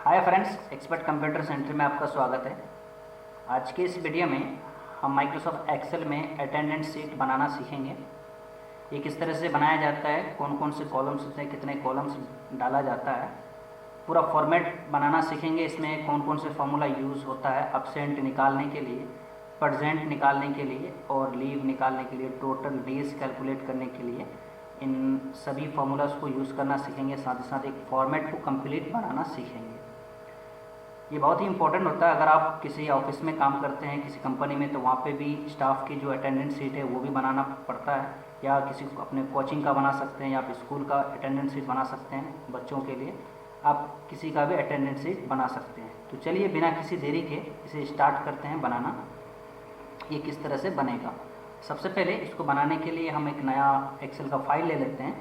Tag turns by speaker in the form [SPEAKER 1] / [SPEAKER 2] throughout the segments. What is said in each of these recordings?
[SPEAKER 1] Hi friends, expert computer centre में आपका स्वागत है। आज के इस वीडियो में हम माइक्रोसॉफ्ट एक्सेल में अटेंडेंस शीट बनाना सीखेंगे। ये किस तरह से बनाया जाता है, कौन कौन से कॉलम्स हैं, कितने कॉलम्स डाला जाता है, पूरा फॉर्मेट बनाना सीखेंगे। इसमें कौन कौन से फार्मूला यूज़ होता है अब्सेंट निकालने के लिए, प्रेजेंट निकालने के लिए और लीव निकालने के लिए, टोटल डेज कैलकुलेट करने के लिए इन सभी फार्मूलाज को यूज़ करना सीखेंगे। साथ ही साथ एक फॉर्मेट को कंप्लीट बनाना सीखेंगे। ये बहुत ही इंपॉर्टेंट होता है। अगर आप किसी ऑफिस में काम करते हैं, किसी कंपनी में, तो वहाँ पे भी स्टाफ की जो अटेंडेंस शीट है वो भी बनाना पड़ता है, या किसी को अपने कोचिंग का बना सकते हैं, या आप स्कूल का अटेंडेंस शीट बना सकते हैं। बच्चों के लिए आप किसी का भी अटेंडेंस शीट बना सकते हैं। तो चलिए बिना किसी देरी के इसे स्टार्ट करते हैं बनाना। ये किस तरह से बनेगा, सबसे पहले इसको बनाने के लिए हम एक नया एक्सेल का फाइल ले लेते हैं।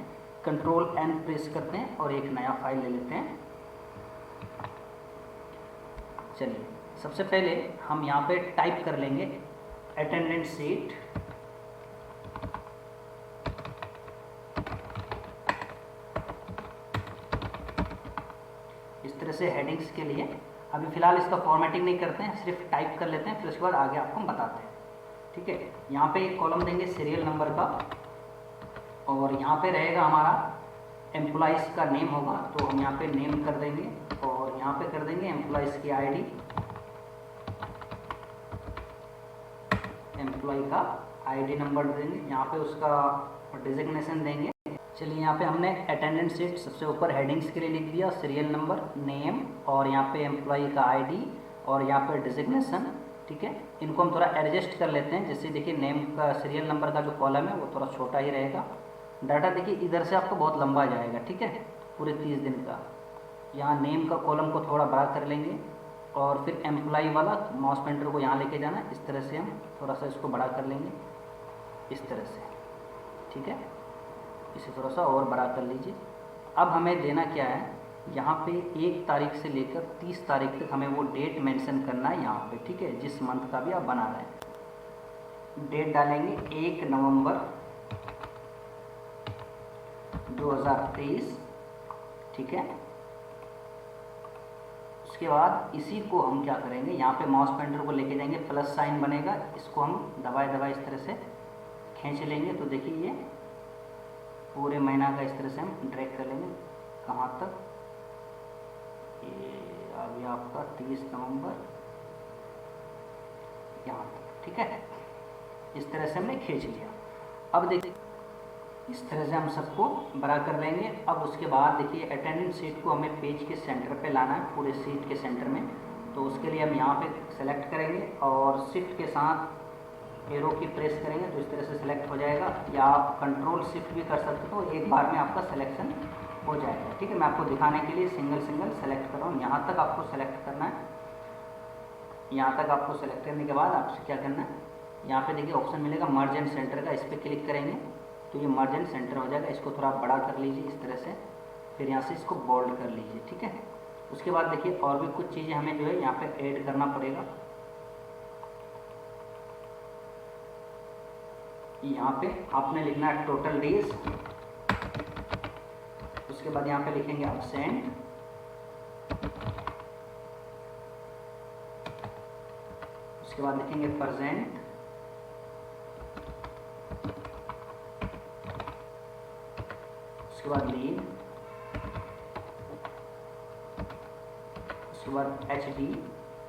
[SPEAKER 1] Ctrl+N प्रेस करते हैं और एक नया फाइल ले लेते हैं। चलिए सबसे पहले हम यहाँ पे टाइप कर लेंगे अटेंडेंस शीट। इस तरह से हेडिंग्स के लिए अभी फ़िलहाल इसका फॉर्मेटिंग नहीं करते हैं, सिर्फ टाइप कर लेते हैं, फिर उसके बाद आगे आपको हम बताते हैं। ठीक है, यहाँ पे एक कॉलम देंगे सीरियल नंबर का, और यहाँ पे रहेगा हमारा एम्प्लॉइज़ का नेम होगा, तो हम यहाँ पे नेम कर देंगे, और यहाँ पे कर देंगे एम्प्लॉइज़ की आईडी, एम्प्लॉय का आईडी नंबर देंगे, यहाँ पे उसका डिजिग्नेशन देंगे। चलिए यहाँ पे हमने अटेंडेंस शीट सबसे ऊपर हेडिंग्स के लिए लिख दिया, सीरियल नंबर, नेम, और यहाँ पे एम्प्लॉय का आईडी, और यहाँ पे डिजिग्नेशन। ठीक है, इनको हम थोड़ा एडजस्ट कर लेते हैं। जैसे देखिए नेम का, सीरियल नंबर का जो कॉलम है वो थोड़ा छोटा ही रहेगा। डाटा देखिए इधर से आपको बहुत लंबा जाएगा, ठीक है, पूरे 30 दिन का। यहाँ नेम का कॉलम को थोड़ा बड़ा कर लेंगे, और फिर एम्प्लॉय वाला माउस पॉइंटर को यहाँ लेके जाना, इस तरह से हम थोड़ा सा इसको बड़ा कर लेंगे, इस तरह से। ठीक है, इसे थोड़ा सा और बड़ा कर लीजिए। अब हमें देना क्या है, यहाँ पे 1 तारीख से लेकर 30 तारीख तक हमें वो डेट मेंशन करना है यहाँ पे। ठीक है, जिस मंथ का भी आप बना रहे हैं। डेट डालेंगे 1 नवंबर 2023। ठीक है, उसके बाद इसी को हम क्या करेंगे, यहाँ पे माउस पॉइंटर को लेके जाएंगे, प्लस साइन बनेगा, इसको हम दबाए दबाए इस तरह से खींच लेंगे। तो देखिए ये पूरे महीना का इस तरह से हम ड्रैग कर लेंगे। कहाँ तक, ये अभी आपका 30 नवंबर यहाँ तक। ठीक है, इस तरह से हमने खींच लिया। अब देखिए इस तरह से हम सबको बड़ा कर लेंगे। अब उसके बाद देखिए अटेंडेंस शीट को हमें पेज के सेंटर पे लाना है, पूरे शीट के सेंटर में। तो उसके लिए हम यहाँ पे सेलेक्ट करेंगे और शिफ्ट के साथ एरो की प्रेस करेंगे, तो इस तरह से सिलेक्ट हो जाएगा। या आप कंट्रोल शिफ्ट भी कर सकते हो, तो एक बार में आपका सिलेक्शन हो जाएगा। ठीक है, मैं आपको दिखाने के लिए सिंगल सिंगल सेलेक्ट कर रहा हूँ। यहाँ तक आपको सेलेक्ट करना है। यहाँ तक आपको सेलेक्ट करने के बाद आपसे क्या करना है, यहाँ पे देखिए ऑप्शन मिलेगा मर्ज एंड सेंटर का, इस पर क्लिक करेंगे तो ये मर्ज एंड सेंटर हो जाएगा। इसको थोड़ा बड़ा कर लीजिए इस तरह से, फिर यहाँ से इसको बोल्ड कर लीजिए। ठीक है, उसके बाद देखिए और भी कुछ चीज़ें हमें जो है यहाँ पे ऐड करना पड़ेगा। यहाँ पे आपने लिखना है टोटल डेज, उसके बाद यहाँ पे लिखेंगे अब्सेंट, उसके बाद लिखेंगे प्रेजेंट, उसके बाद लीव, उसके बाद HD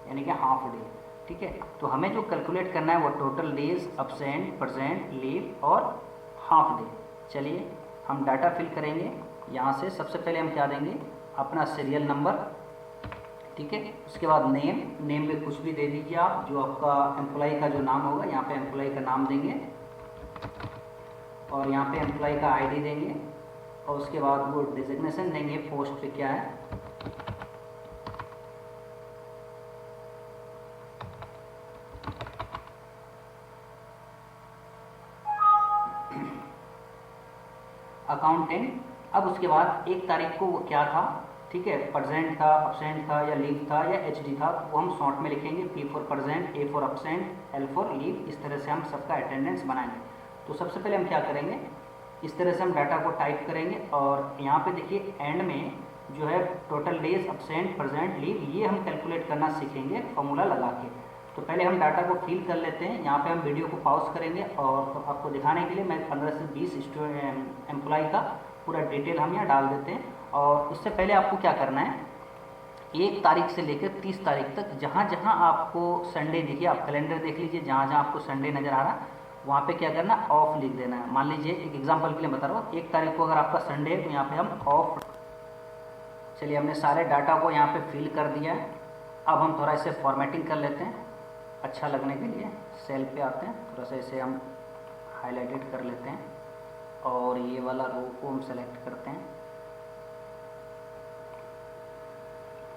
[SPEAKER 1] यानी कि हाफ डे। ठीक है, तो हमें जो कैलकुलेट करना है वो total days, absent, present, leave और हाफ डे। चलिए हम डाटा फिल करेंगे। यहाँ से सबसे पहले हम क्या देंगे, अपना सीरियल नंबर। ठीक है, उसके बाद नेम, नेम में कुछ भी दे दीजिए आप, जो आपका एम्प्लॉय का जो नाम होगा, यहाँ पे एम्प्लॉय का नाम देंगे, और यहाँ पे एम्प्लॉय का ID देंगे, और उसके बाद वो डिजिग्नेशन देंगे, पोस्ट पे क्या है। अकाउंटेंट। अब उसके बाद 1 तारीख को वो क्या था, ठीक है, प्रेजेंट था, अब्सेंट था, या लीव था, या HD था, वो हम शॉर्ट में लिखेंगे। P for present, A for absent, L for leave. इस तरह से हम सबका अटेंडेंस बनाएंगे। तो सबसे पहले हम क्या करेंगे, इस तरह से हम डाटा को टाइप करेंगे, और यहाँ पे देखिए एंड में जो है total days, absent, present, leave, ये हम कैलकुलेट करना सीखेंगे फॉर्मूला लगा के। तो पहले हम डाटा को फिल कर लेते हैं। यहाँ पे हम वीडियो को पॉज करेंगे और आपको दिखाने के लिए मैं 15 से 20 एम्प्लॉय का पूरा डिटेल हम यहाँ डाल देते हैं। और उससे पहले आपको क्या करना है, 1 तारीख से लेकर 30 तारीख तक जहाँ जहाँ आपको संडे दिखिए, आप कैलेंडर देख लीजिए, जहाँ जहाँ आपको संडे नज़र आ रहा है वहाँ पे क्या करना है, ऑफ लिख देना है। मान लीजिए एक एग्जांपल के लिए बता रहा हूँ, 1 तारीख को अगर आपका संडे है तो यहाँ पे हम ऑफ। चलिए हमने सारे डाटा को यहाँ पे फिल कर दिया है। अब हम थोड़ा इसे फॉर्मेटिंग कर लेते हैं अच्छा लगने के लिए। सेल पे आते हैं, थोड़ा सा इसे हम हाईलाइटेड कर लेते हैं और ये वाला रो को हम सेलेक्ट करते हैं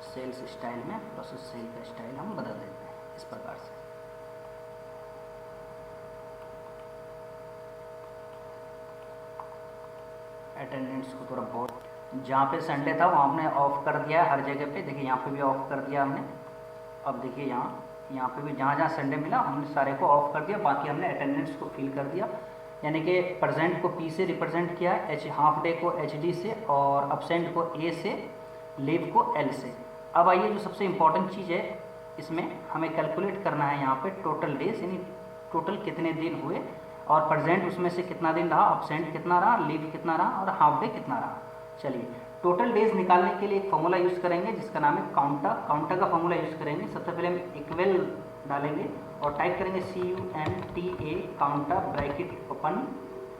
[SPEAKER 1] सेल्स स्टाइल में, प्रोसेस सेल का स्टाइल हम बदल देते हैं इस प्रकार से। अटेंडेंस को थोड़ा बहुत, जहाँ पे संडे था वहाँ हमने ऑफ कर दिया है हर जगह पे। देखिए यहाँ पे भी ऑफ कर दिया हमने। अब देखिए यहाँ पे भी जहाँ जहाँ संडे मिला हमने सारे को ऑफ कर दिया, बाकी हमने अटेंडेंस को फिल कर दिया। यानी कि प्रेजेंट को P से रिप्रेजेंट किया, हाफ डे को HD से और अब्सेंट को A से, लीव को L से। अब आइए जो सबसे इम्पॉर्टेंट चीज़ है इसमें हमें कैलकुलेट करना है यहाँ पे टोटल डेज, यानी टोटल कितने दिन हुए और प्रेजेंट उसमें से कितना दिन रहा, अब्सेंट कितना रहा, लीव कितना रहा और हाफ डे कितना रहा। चलिए टोटल डेज निकालने के लिए एक फॉर्मूला यूज़ करेंगे जिसका नाम है काउंटा। काउंटा का फॉर्मूला यूज़ करेंगे। सबसे पहले हम इक्वल डालेंगे और टाइप करेंगे CUNTA काउंटा ब्रैकेट ओपन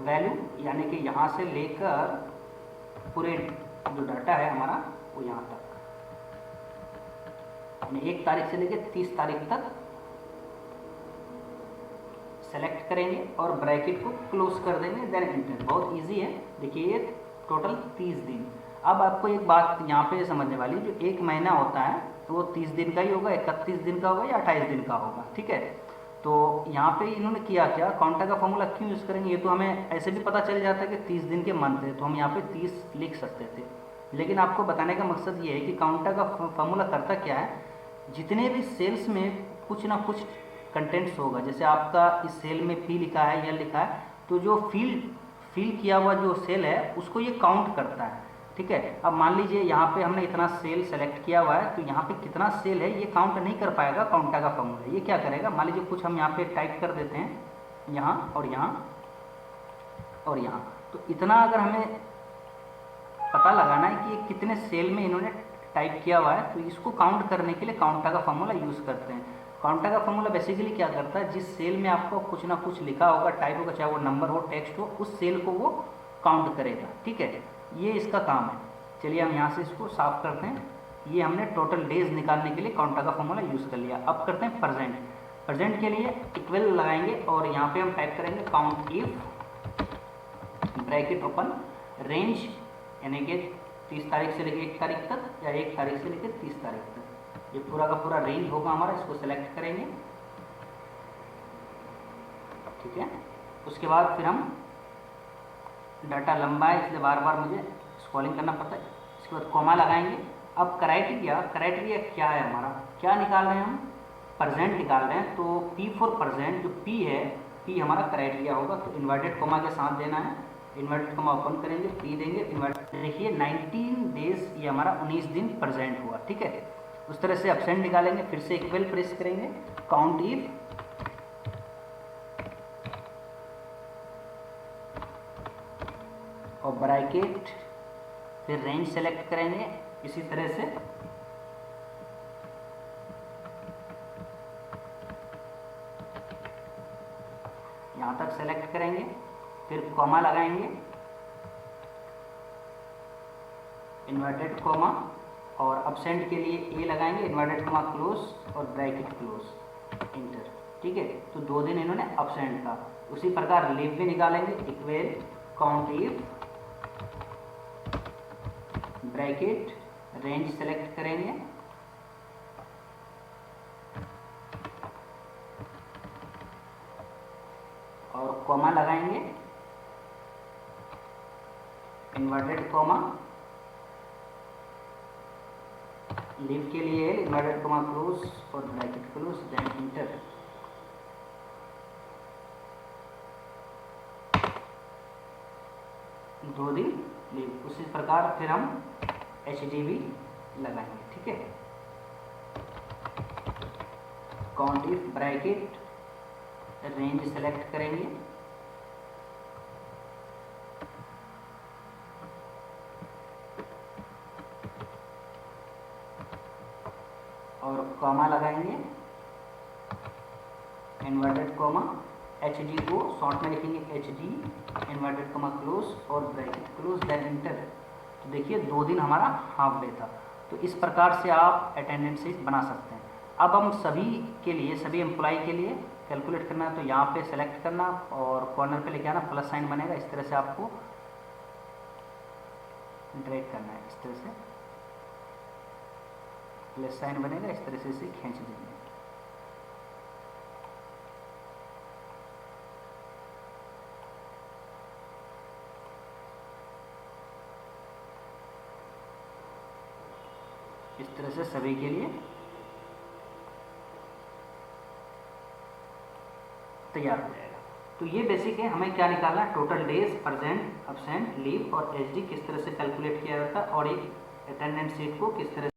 [SPEAKER 1] वैल्यू, यानी कि यहाँ से लेकर पूरे जो डाटा है हमारा वो यहाँ तक, यानी 1 तारीख से लेकर 30 तारीख तक सेलेक्ट करेंगे और ब्रैकेट को क्लोज कर देंगे, देन इंटर। बहुत इजी है। देखिए ये टोटल 30 दिन। अब आपको एक बात यहाँ पे समझने वाली, जो 1 महीना होता है तो वो 30 दिन का ही होगा, 31 दिन का होगा या 28 दिन का होगा, ठीक है। तो यहाँ पे इन्होंने किया क्या, काउंटा का फॉर्मूला क्यों यूज़ करेंगे, ये तो हमें ऐसे भी पता चल जाता है कि 30 दिन के मंथ है तो हम यहाँ पे 30 लिख सकते थे। लेकिन आपको बताने का मकसद ये है कि काउंटा का फॉर्मूला करता क्या है, जितने भी सेल्स में कुछ ना कुछ कंटेंट्स होगा, जैसे आपका इस सेल में P लिखा है, L लिखा है, तो जो फिल किया हुआ जो सेल है उसको ये काउंट करता है, ठीक है। अब मान लीजिए यहाँ पे हमने इतना सेल सेलेक्ट किया हुआ है तो यहाँ पे कितना सेल है ये काउंट नहीं कर पाएगा काउंटा का फॉर्मूला। ये क्या करेगा, मान लीजिए कुछ हम यहाँ पे टाइप कर देते हैं यहाँ और यहाँ और यहाँ, तो इतना अगर हमें पता लगाना है कि ये कितने सेल में इन्होंने टाइप किया हुआ है तो इसको काउंट करने के लिए काउंटा का फॉर्मूला यूज़ करते हैं। काउंटा का फॉर्मूला बेसिकली क्या करता है, जिस सेल में आपको कुछ ना कुछ लिखा होगा, टाइप होगा, चाहे वो नंबर हो, टेक्स्ट हो, उस सेल को वो काउंट करेगा, ठीक है। ये इसका काम है। चलिए हम यहाँ से इसको साफ करते हैं। ये हमने टोटल डेज निकालने के लिए काउंटा का फॉर्मूला यूज़ कर लिया। अब करते हैं प्रेजेंट। प्रेजेंट के लिए इक्वल लगाएंगे और यहाँ पे हम टाइप करेंगे count if bracket open range, यानी कि 30 तारीख से लेकर 1 तारीख तक या 1 तारीख से लेकर 30 तारीख तक, ये पूरा का पूरा रेंज होगा हमारा। इसको सेलेक्ट करेंगे, ठीक है। उसके बाद फिर हम, डाटा लंबा है इसलिए बार बार मुझे स्क्रॉलिंग करना पड़ता है। इसके बाद कॉमा लगाएंगे। अब क्राइटेरिया क्या है हमारा, क्या निकाल रहे हैं हम, प्रेजेंट निकाल रहे हैं। तो P फॉर प्रेजेंट, जो P है, P हमारा क्राइटेरिया होगा, तो इन्वर्टेड कॉमा के साथ देना है। इन्वर्टेड कॉमा ओपन करेंगे, P देंगे, इन्वर्टेड। देखिए 19 डेज, ये हमारा 19 दिन प्रेजेंट हुआ, ठीक है। उस तरह से एब्सेंट निकालेंगे, फिर से इक्वल प्रेस करेंगे, काउंट इफ और ब्रैकेट, फिर रेंज सेलेक्ट करेंगे इसी तरह से। यहाँ तक सेलेक्ट करेंगे, फिर कॉमा लगाएंगे, इन्वर्टेड कॉमा, और अब्सेंट के लिए A लगाएंगे, इन्वर्टेड कॉमा क्लोज और ब्रैकेट क्लोज, इंटर, ठीक है। तो 2 दिन इन्होंने अब्सेंट था। उसी प्रकार लीव भी निकालेंगे, equal count if bracket range select करेंगे, और कॉमा लगाएंगे, इन्वर्टेड कॉमा, लीव के लिए इन्वर्टेड कॉमा क्लोज और ब्रैकेट क्लोज, देन इंटर। दो दिन लीव। उसी प्रकार फिर हम HG भी लगाएंगे। ठीक है, count if bracket range select करेंगे, और कॉमा लगाएंगे, इन्वर्टेड कॉमा, HG को शॉर्ट में लिखेंगे HG इन्वर्टेड कॉमा क्लोज और ब्रैकेट क्लोज, देन एंटर। तो देखिए 2 दिन हमारा हाफ डे था। तो इस प्रकार से आप अटेंडेंस शीट बना सकते हैं। अब हम सभी के लिए, सभी एम्प्लॉय के लिए कैलकुलेट करना है, तो यहाँ पे सेलेक्ट करना और कॉर्नर पे लेके आना, प्लस साइन बनेगा, इस तरह से आपको ड्रैग करना है, इस तरह से प्लस साइन बनेगा, इस तरह से इसे खींच देंगे। इस तरह से सभी के लिए तैयार हो जाएगा। तो ये बेसिक है, हमें क्या निकालना है, total days, present, absent, leave और HG किस तरह से कैलकुलेट किया जाता है और एक अटेंडेंस शीट को किस तरह